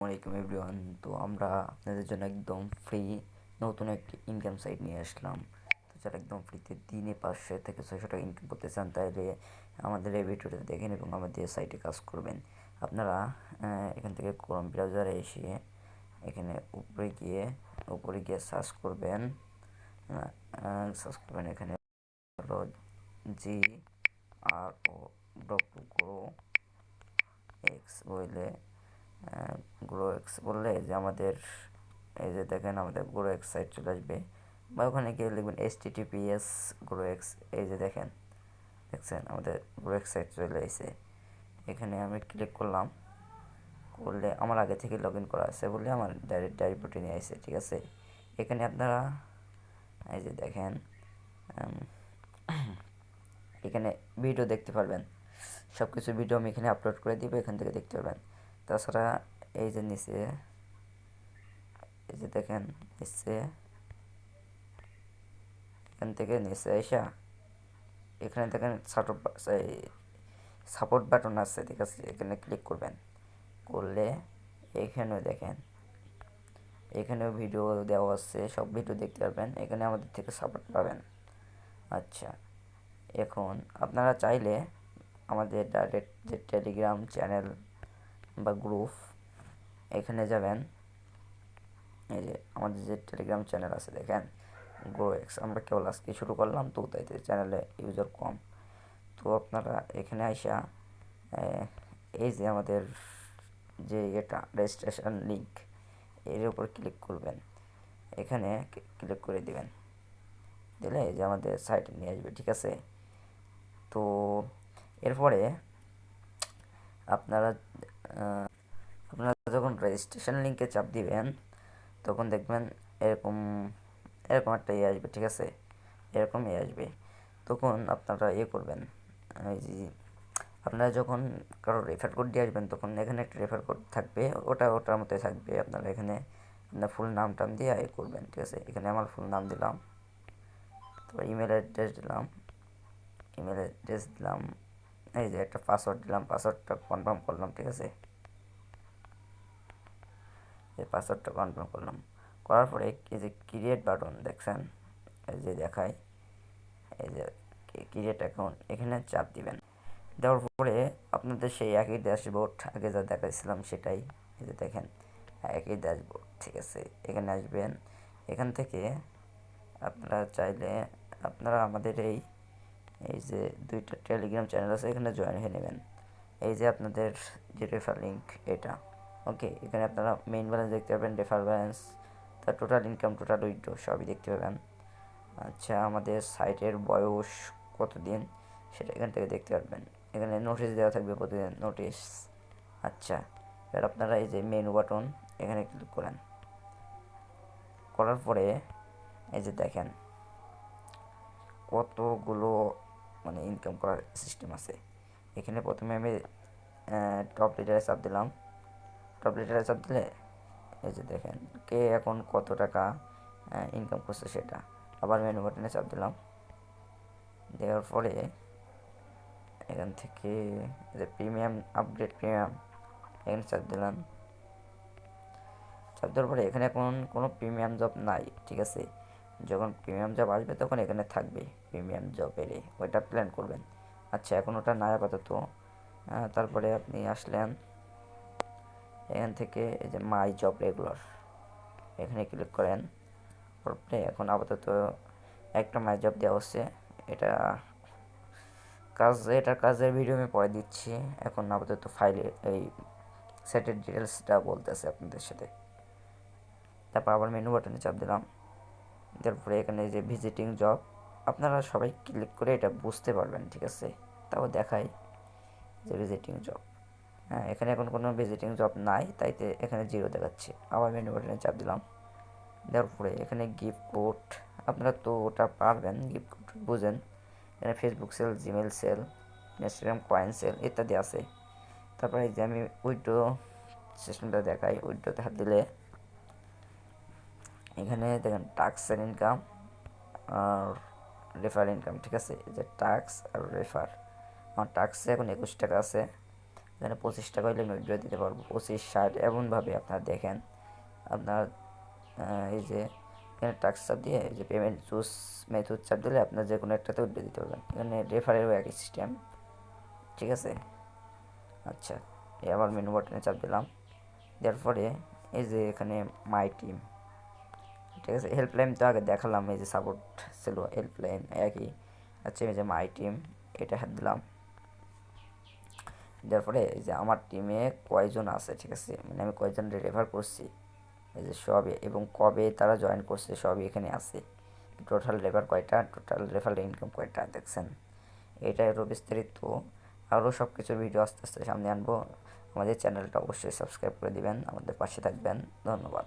আসসালামাইকুম এভরিওয়ান। তো আমরা আপনাদের জন্য একদম ফ্রি নতুন একটি ইনকাম সাইট নিয়ে আসলাম। তো যারা একদম ফ্রিতে দিনে 500 থেকে 600 টাকা ইনকাম করতে চান তাহলে আমাদের এই ভিডিওটা দেখেন এবং আমাদের সাইটে কাজ করবেন। আপনারা এখান থেকে ক্রোম ব্রাউজারে এসে এখানে উপরে গিয়ে সার্চ করবেন এখানে হলো GRO এক্স বললে গ্রো এক্স বললে যে আমাদের এই যে দেখেন আমাদের গ্রো এক্স সাইট চলে আসবে, বা ওখানে গিয়ে লিখবেন HTTPS গ্রো এক্স। এই যে দেখছেন আমাদের গ্রো এক্স সাইট চলে এসেছে। এখানে আমি ক্লিক করলে আমার আগে থেকে লগ ইন করা আছে বলে আমার ডাইরেক্ট রিপোর্টে নিয়ে আসে। ঠিক আছে, এখানে আপনারা এই যে দেখেন এখানে ভিডিও দেখতে পারবেন। সব কিছু ভিডিও আমি এখানে আপলোড করে দিব, এখান থেকে দেখতে পারবেন। তাছাড়া এই যে নিচে এই যে দেখেন নিচে এখান থেকে নিচে আইসা এখানে দেখেন সাপোর্ট বাটন আছে। ঠিক আছে, এখানে ক্লিক করলে এখানেও দেখেন এখানেও ভিডিও দেওয়া আছে, সব ভিডিও দেখতে পারবেন, এখানে আমাদের থেকে সাপোর্ট পাবেন। আচ্ছা, এখন আপনারা চাইলে আমাদের ডাইরেক্ট যে টেলিগ্রাম চ্যানেল বা গ্রুপ এখানে যাবেন। এই যে আমাদের যে টেলিগ্রাম চ্যানেল আছে দেখেন গ্রো এক্স, আমরা কেবল আজকে শুরু করলাম তো তাইতে চ্যানেলে ইউজার কম। তো আপনারা এখানে আইসা এই যে আমাদের যে এটা রেজিস্ট্রেশন লিঙ্ক এর উপর ক্লিক করবেন, এখানে ক্লিক করে দিবেন, দিলে এই যে আমাদের সাইটে নিয়ে আসবে। ঠিক আছে, তো এরপরে আপনারা আপনারা যখন রেজিস্ট্রেশন লিঙ্কে চাপ দিবেন তখন দেখবেন এরকম এরকম একটা আসবে। ঠিক আছে, এরকম আসবে। তখন আপনারা করবেন, এই যে আপনারা যখন কারো রেফার কোড দিয়ে আসবেন তখন এখানে একটা রেফার কোড থাকবে, ওটার মতোই থাকবে। আপনারা এখানে আপনার ফুল নাম দিয়ে করবেন। ঠিক আছে, এখানে আমার ফুল নাম দিলাম, তারপর ইমেল অ্যাড্রেস দিলাম, এই যে একটা পাসওয়ার্ড দিলাম, পাসওয়ার্ডটা কনফার্ম করলাম। ঠিক আছে, এই পাসওয়ার্ডটা কনফার্ম করলাম, করার পরে এই যে ক্রিয়েট বাটন দেখছেন, এই যে দেখায় এই যে ক্রিয়েট অ্যাকাউন্ট, এখানে চাপ দিবেন। দেওয়ার পরে আপনাদের সেই একই ড্যাশবোর্ড আগে যা দেখাইছিলাম সেটাই, এই যে দেখেন একই ড্যাশবোর্ড। ঠিক আছে, এখানে আসবেন, এখান থেকে আপনারা চাইলে আপনারা আমাদের এই এই যে দুইটা টেলিগ্রাম চ্যানেল আছে এখানে জয়েন হয়ে নেবেন। এই যে আপনাদের যে রেফার লিঙ্ক এটা, ওকে, এখানে আপনারা মেইন ব্যালেন্স দেখতে পাবেন, রেফার ব্যালেন্স, তার টোটাল ইনকাম, টোটাল উইথড্র সবই দেখতে পাবেন। আচ্ছা, আমাদের সাইটের বয়স কতদিন সেটা এখান থেকে দেখতে পারবেন। এখানে নোটিশ দেওয়া থাকবে, প্রতিদিন নোটিশ। আচ্ছা, এবার আপনারা এই যে মেনু বাটন এখানে ক্লিক করার পরে এই যে দেখেন কতগুলো মানে ইনকাম করার সিস্টেম আছে। এখানে প্রথমে আমি টপ লিটারে চাপ দিলাম, টপ লিটারে চাপ দিলে এই যে দেখেন কে এখন কত টাকা ইনকাম করছে সেটা। আবার মেনু বাটনে চাপ দিলাম, দেওয়ার পরে এখান থেকে যে প্রিমিয়াম আপগ্রেড প্রিমিয়াম এখানে চাপ দিলাম। চাপ দেওয়ার পরে এখানে এখন কোনো প্রিমিয়াম জব নাই। ঠিক আছে, যখন প্রিমিয়াম জব আসবে তখন এখানে থাকবে প্রিমিয়াম জবের, ওইটা প্ল্যান করবেন। আচ্ছা, এখন ওটা নাই আপাতত। তারপরে আপনি আসলেন এখান থেকে এই যে মাই জব রেগুলার এখানে ক্লিক করেন। তারপরে এখন আপাতত একটা মাই জব দেওয়া হচ্ছে, এটা এটার কাজের ভিডিও আমি পরে দিচ্ছি। এখন আপাতত ফাইলে এই সেটের ডিটেলসটা বলতেছে আপনাদের সাথে। তারপর আবার মেনু বাটনে চাপ দিলাম, তারপরে এখানে যে ভিজিটিং জব, আপনারা সবাই ক্লিক করে এটা বুঝতে পারবেন। ঠিক আছে, তাও দেখাই যে ভিজিটিং জব, হ্যাঁ এখানে এখন কোনো ভিজিটিং জব নাই, তাইতে এখানে জিরো দেখাচ্ছে। আবার মেনু বাটনে চাপ দিলাম, দেওয়ার পরে এখানে গিফট কোড, আপনারা তো ওটা পারবেন, গিফট কোড বুঝেন। এখানে Facebook sell, Gmail sell, Instagram coin sell ইত্যাদি আছে। তারপরে এই যে আমি উইড্রো সিস্টেমটা দেখাই, উইড্রোতে হাত দিলে এখানে দেখেন টাস্কের ইনকাম আর রেফার ইনকাম। ঠিক আছে, এই যে টাস্ক আর রেফার, আমার টাস্কে এখন 21 টাকা আছে, এখানে 25 টাকা হলে আমি উইথড্র দিতে পারবো, 25, 60 এমনভাবে আপনারা দেখেন। আপনার এই যে এখানে টাক্স চাপ দিয়ে এই যে পেমেন্ট চুজ মেথড চাপ দিলে আপনার যে কোনো একটাতে উইথড্র দিতে পারবেন। এখানে রেফারেরও একই সিস্টেম, ঠিক আছে। আচ্ছা, আবার মেনু বাটনে চাপ দিলাম, দেওয়ার পরে এই যে এখানে মাই টিম, ঠিক আছে। হেল্পলাইন তো আগে দেখালাম, এই যে সাপোর্ট ছিল হেল্পলাইন একই। আচ্ছা, এই যে মাই টিম এটা হাত দিলাম, দেওয়ার পরে এই যে আমার টিমে কয়জন আছে, ঠিক আছে, মানে আমি কয়জন রেফার করছি এই যে সবই, এবং কবে তারা জয়েন করছে সবই এখানে আছে। টোটাল রেফার কয়টা, টোটাল রেফার ইনকাম কয়টা, দেখছেন। এটা আরও বিস্তারিত আরও সব কিছুর ভিডিও আস্তে আস্তে সামনে আনবো। আমাদের চ্যানেলটা অবশ্যই সাবস্ক্রাইব করে দিবেন, আমাদের পাশে থাকবেন। ধন্যবাদ।